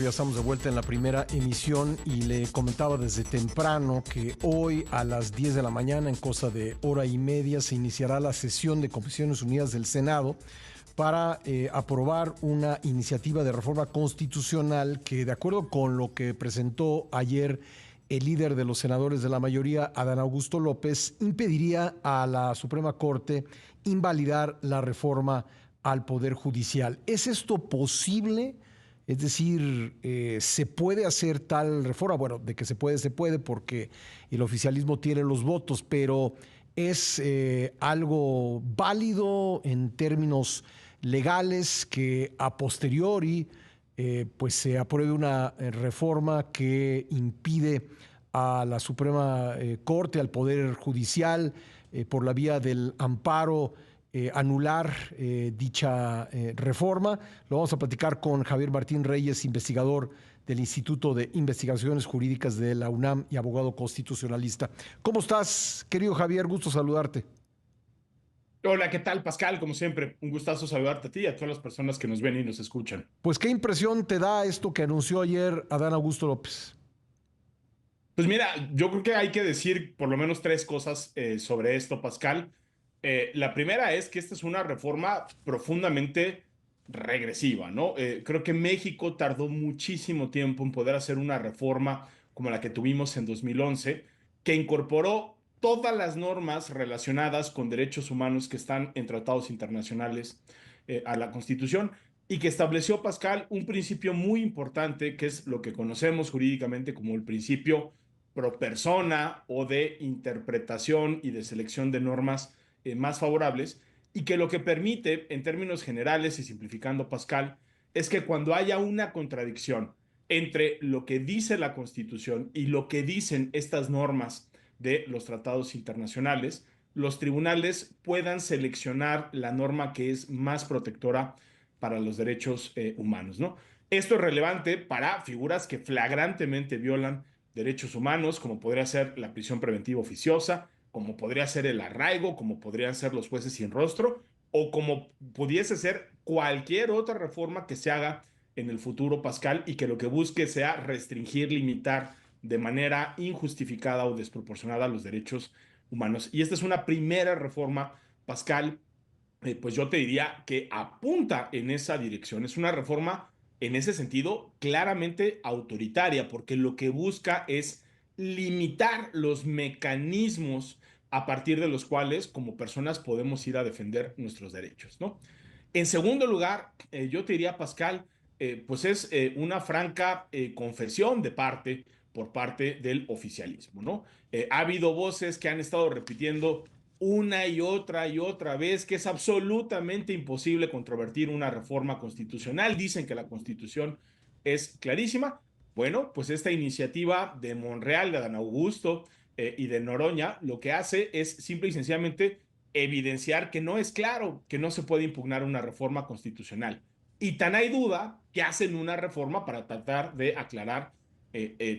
Ya estamos de vuelta en la primera emisión y le comentaba desde temprano que hoy a las 10 de la mañana, en cosa de hora y media, se iniciará la sesión de Comisiones Unidas del Senado para aprobar una iniciativa de reforma constitucional que, de acuerdo con lo que presentó ayer el líder de los senadores de la mayoría, Adán Augusto López, impediría a la Suprema Corte invalidar la reforma al Poder Judicial. ¿Es esto posible? Es decir, ¿se puede hacer tal reforma? Bueno, de que se puede porque el oficialismo tiene los votos, pero ¿es algo válido en términos legales que a posteriori pues se apruebe una reforma que impide a la Suprema Corte, al Poder Judicial, por la vía del amparo, anular dicha reforma? Lo vamos a platicar con Javier Martín Reyes, investigador del Instituto de Investigaciones Jurídicas de la UNAM y abogado constitucionalista. ¿Cómo estás, querido Javier? Gusto saludarte. Hola, ¿qué tal, Pascal? Como siempre, un gustazo saludarte a ti y a todas las personas que nos ven y nos escuchan. Pues, ¿qué impresión te da esto que anunció ayer Adán Augusto López? Pues mira, yo creo que hay que decir por lo menos tres cosas sobre esto, Pascal. La primera es que esta es una reforma profundamente regresiva, ¿no? Creo que México tardó muchísimo tiempo en poder hacer una reforma como la que tuvimos en 2011, que incorporó todas las normas relacionadas con derechos humanos que están en tratados internacionales a la Constitución y que estableció, Pascal, un principio muy importante que es lo que conocemos jurídicamente como el principio pro persona o de interpretación y de selección de normas más favorables, y que lo que permite, en términos generales y simplificando, Pascal, es que cuando haya una contradicción entre lo que dice la Constitución y lo que dicen estas normas de los tratados internacionales, los tribunales puedan seleccionar la norma que es más protectora para los derechos humanos, ¿no? Esto es relevante para figuras que flagrantemente violan derechos humanos, como podría ser la prisión preventiva oficiosa, como podría ser el arraigo, como podrían ser los jueces sin rostro, o como pudiese ser cualquier otra reforma que se haga en el futuro, Pascal, y que lo que busque sea restringir, limitar de manera injustificada o desproporcionada los derechos humanos. Y esta es una primera reforma, Pascal, pues yo te diría que apunta en esa dirección. Es una reforma en ese sentido claramente autoritaria, porque lo que busca es limitar los mecanismos a partir de los cuales como personas podemos ir a defender nuestros derechos, ¿no? En segundo lugar, yo te diría, Pascal, pues es una franca confesión de parte por parte del oficialismo, ¿no? Ha habido voces que han estado repitiendo una y otra vez que es absolutamente imposible controvertir una reforma constitucional. Dicen que la Constitución es clarísima. Bueno, pues esta iniciativa de Monreal, de Adán Augusto y de Noroña, lo que hace es simple y sencillamente evidenciar que no es claro que no se puede impugnar una reforma constitucional. Y tan hay duda que hacen una reforma para tratar de aclarar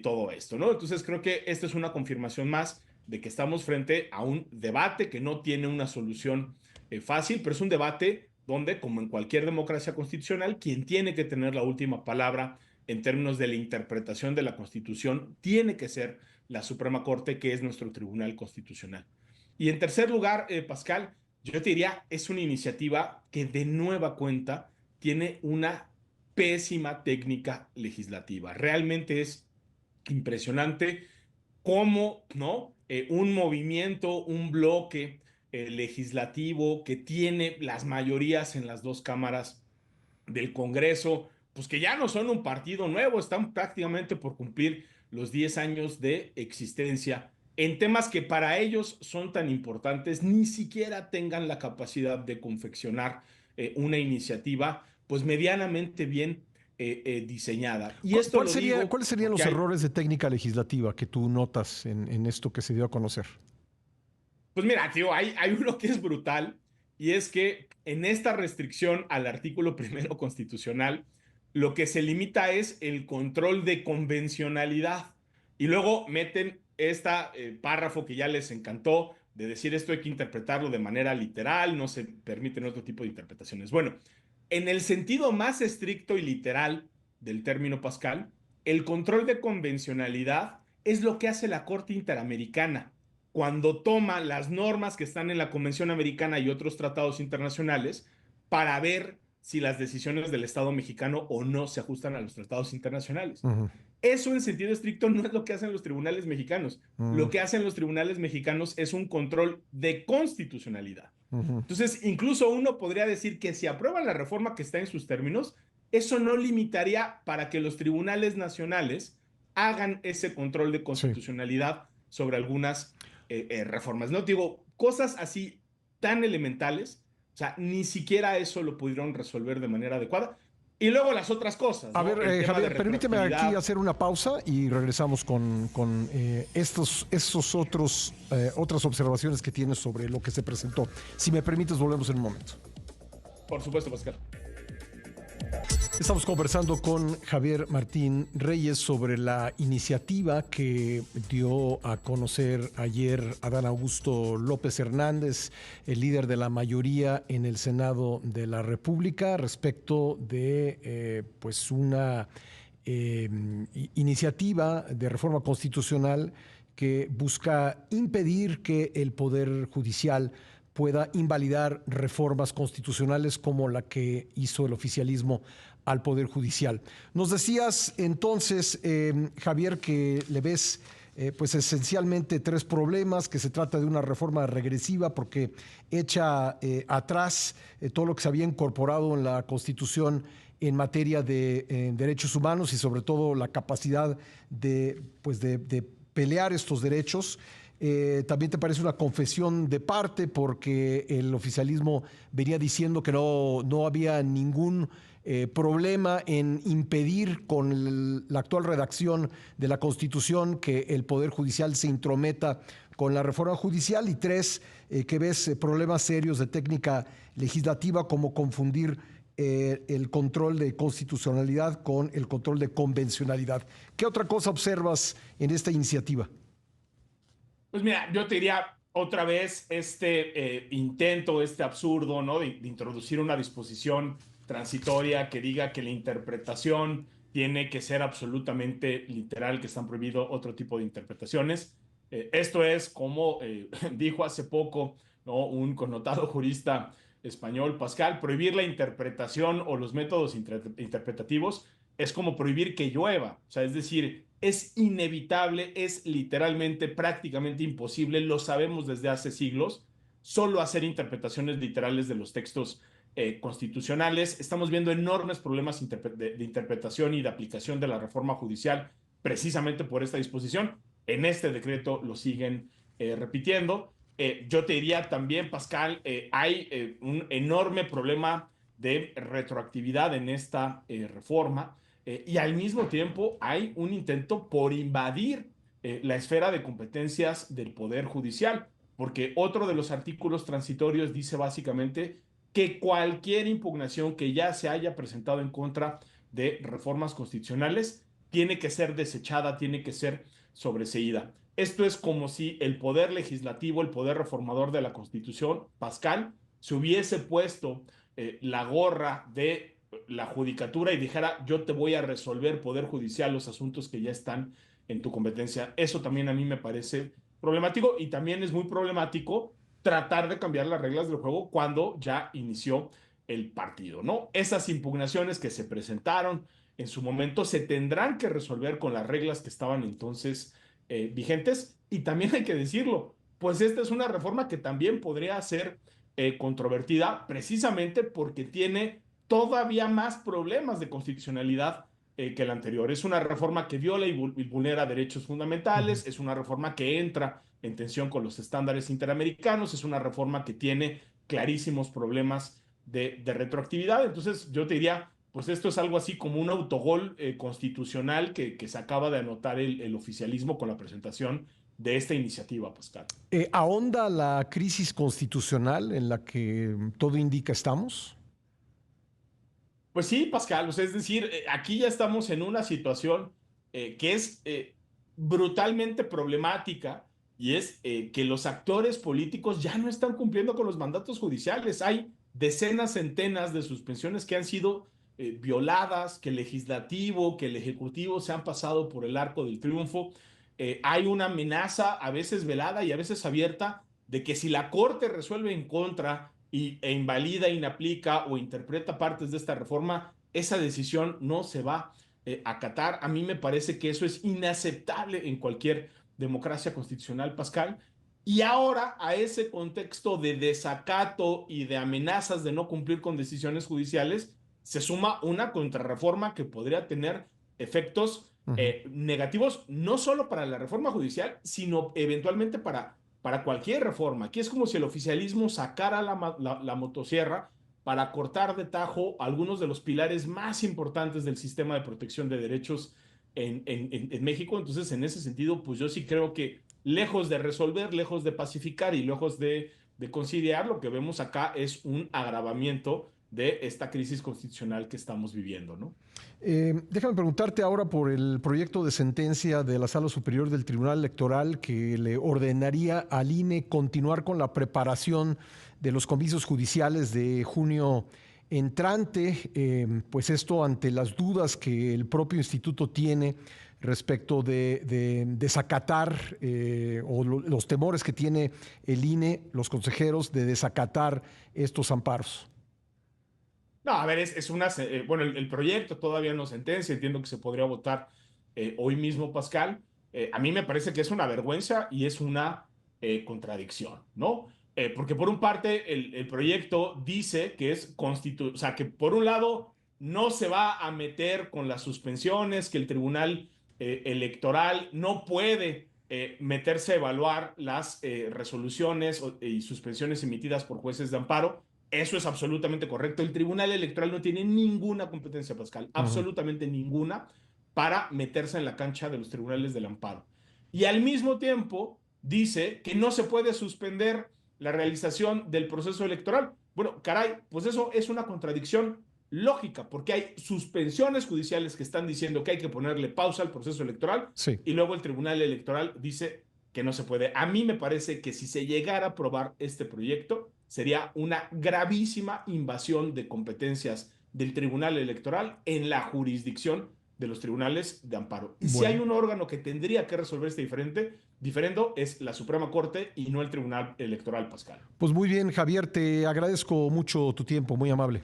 todo esto, ¿no? Entonces creo que esta es una confirmación más de que estamos frente a un debate que no tiene una solución fácil, pero es un debate donde, como en cualquier democracia constitucional, quien tiene que tener la última palabra en términos de la interpretación de la Constitución tiene que ser la Suprema Corte, que es nuestro Tribunal Constitucional. Y en tercer lugar, Pascal, yo te diría, es una iniciativa que de nueva cuenta tiene una pésima técnica legislativa. Realmente es impresionante cómo, ¿no? Un movimiento, un bloque legislativo que tiene las mayorías en las dos cámaras del Congreso, pues que ya no son un partido nuevo, están prácticamente por cumplir los 10 años de existencia en temas que para ellos son tan importantes, ni siquiera tengan la capacidad de confeccionar una iniciativa pues medianamente bien diseñada. Y esto lo digo ¿Cuáles serían porque los hay, errores de técnica legislativa que tú notas en esto que se dio a conocer? pues mira, tío, hay uno que es brutal y es que en esta restricción al artículo primero constitucional, lo que se limita es el control de convencionalidad. Y luego meten este párrafo que ya les encantó de decir esto hay que interpretarlo de manera literal, no se permiten otro tipo de interpretaciones. Bueno, en el sentido más estricto y literal del término Pascal, el control de convencionalidad es lo que hace la Corte Interamericana cuando toma las normas que están en la Convención Americana y otros tratados internacionales para ver si las decisiones del Estado mexicano o no se ajustan a los tratados internacionales. Ujú, Eso en sentido estricto no es lo que hacen los tribunales mexicanos. Lo ujú, que hacen los tribunales mexicanos es un control de constitucionalidad. ujú. Entonces, incluso uno podría decir que si aprueban la reforma que está en sus términos, eso no limitaría para que los tribunales nacionales hagan ese control de Sí. constitucionalidad sobre algunas reformas. No digo, cosas así tan elementales, o sea, ni siquiera eso lo pudieron resolver de manera adecuada. Y luego las otras cosas, A ¿no? ver, El tema de Javier, permíteme aquí retroactividad. hacer una pausa y regresamos con estos otras observaciones que tienes sobre lo que se presentó. Si me permites, volvemos en un momento. Por supuesto, Pascal. Estamos conversando con Javier Martín Reyes sobre la iniciativa que dio a conocer ayer Adán Augusto López Hernández, el líder de la mayoría en el Senado de la República, respecto de pues una iniciativa de reforma constitucional que busca impedir que el Poder Judicial pueda invalidar reformas constitucionales como la que hizo el oficialismo al Poder Judicial. Nos decías entonces, Javier, que le ves pues esencialmente tres problemas, que se trata de una reforma regresiva porque echa atrás todo lo que se había incorporado en la Constitución en materia de derechos humanos y sobre todo la capacidad de pelear estos derechos. También te parece una confesión de parte porque el oficialismo venía diciendo que no había ningún problema en impedir con la actual redacción de la Constitución que el Poder Judicial se intrometa con la reforma judicial. Y tres, que ves problemas serios de técnica legislativa como confundir el control de constitucionalidad con el control de convencionalidad. ¿Qué otra cosa observas en esta iniciativa? Pues mira, yo te diría otra vez intento, este absurdo, ¿no? De introducir una disposición transitoria que diga que la interpretación tiene que ser absolutamente literal, que están prohibidos otro tipo de interpretaciones. Esto es como dijo hace poco, ¿no? Un connotado jurista español, Pascal, prohibir la interpretación o los métodos interpretativos es como prohibir que llueva. O sea, es decir, es inevitable, es literalmente prácticamente imposible, lo sabemos desde hace siglos, solo hacer interpretaciones literales de los textos constitucionales. Estamos viendo enormes problemas de interpretación y de aplicación de la reforma judicial precisamente por esta disposición. En este decreto lo siguen repitiendo. Yo te diría también, Pascal, hay un enorme problema de retroactividad en esta reforma. Y al mismo tiempo hay un intento por invadir la esfera de competencias del Poder Judicial, porque otro de los artículos transitorios dice básicamente que cualquier impugnación que ya se haya presentado en contra de reformas constitucionales tiene que ser desechada, tiene que ser sobreseída. Esto es como si el poder legislativo, el poder reformador de la Constitución, Pascal, se hubiese puesto la gorra de la judicatura y dijera, yo te voy a resolver, Poder Judicial, los asuntos que ya están en tu competencia. Eso también a mí me parece problemático y también es muy problemático tratar de cambiar las reglas del juego cuando ya inició el partido, ¿no? Esas impugnaciones que se presentaron en su momento se tendrán que resolver con las reglas que estaban entonces vigentes y también hay que decirlo, pues esta es una reforma que también podría ser controvertida precisamente porque tiene todavía más problemas de constitucionalidad que la anterior. Es una reforma que viola y vulnera derechos Uh -huh. fundamentales, es una reforma que entra en tensión con los estándares interamericanos, es una reforma que tiene clarísimos problemas de retroactividad. Entonces yo te diría, pues esto es algo así como un autogol constitucional que se acaba de anotar el oficialismo con la presentación de esta iniciativa, Pascal. ¿Ahonda la crisis constitucional en la que todo indica estamos? Pues sí, Pascal, o sea, es decir, aquí ya estamos en una situación que es brutalmente problemática y es que los actores políticos ya no están cumpliendo con los mandatos judiciales. Hay decenas, centenas de suspensiones que han sido violadas, que el legislativo, que el ejecutivo se han pasado por el arco del triunfo. Hay una amenaza a veces velada y a veces abierta de que si la Corte resuelve en contra e invalida, inaplica o interpreta partes de esta reforma, esa decisión no se va a acatar. A mí me parece que eso es inaceptable en cualquier democracia constitucional, Pascal. Y ahora a ese contexto de desacato y de amenazas de no cumplir con decisiones judiciales, se suma una contrarreforma que podría tener efectos negativos, no solo para la reforma judicial, sino eventualmente para cualquier reforma. Aquí es como si el oficialismo sacara la motosierra para cortar de tajo algunos de los pilares más importantes del sistema de protección de derechos en México. Entonces, en ese sentido, pues yo sí creo que lejos de resolver, lejos de pacificar y lejos de conciliar, lo que vemos acá es un agravamiento de esta crisis constitucional que estamos viviendo, ¿no? Déjame preguntarte ahora por el proyecto de sentencia de la Sala Superior del Tribunal Electoral que le ordenaría al INE continuar con la preparación de los comicios judiciales de junio entrante, pues esto ante las dudas que el propio instituto tiene respecto de desacatar los temores que tiene el INE, los consejeros, de desacatar estos amparos. No, a ver, bueno, el proyecto todavía no sentencia, entiendo que se podría votar hoy mismo, Pascal. A mí me parece que es una vergüenza y es una contradicción, ¿no? Porque por un parte el proyecto dice que o sea, que por un lado no se va a meter con las suspensiones, que el Tribunal Electoral no puede meterse a evaluar las resoluciones y suspensiones emitidas por jueces de amparo. Eso es absolutamente correcto. El Tribunal Electoral no tiene ninguna competencia, Pascal, Ujú. absolutamente ninguna, para meterse en la cancha de los tribunales del amparo. Y al mismo tiempo dice que no se puede suspender la realización del proceso electoral. Bueno, caray, pues eso es una contradicción lógica, porque hay suspensiones judiciales que están diciendo que hay que ponerle pausa al proceso electoral Sí. y luego el Tribunal Electoral dice que no se puede. A mí me parece que si se llegara a aprobar este proyecto, sería una gravísima invasión de competencias del Tribunal Electoral en la jurisdicción de los tribunales de amparo. Y si hay Bueno, un órgano que tendría que resolver este diferendo, es la Suprema Corte y no el Tribunal Electoral, Pascal. pues muy bien, Javier, te agradezco mucho tu tiempo, muy amable.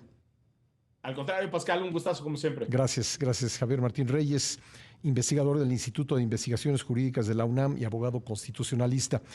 Al contrario, Pascal, un gustazo como siempre. Gracias, gracias, Javier Martín Reyes, investigador del Instituto de Investigaciones Jurídicas de la UNAM y abogado constitucionalista.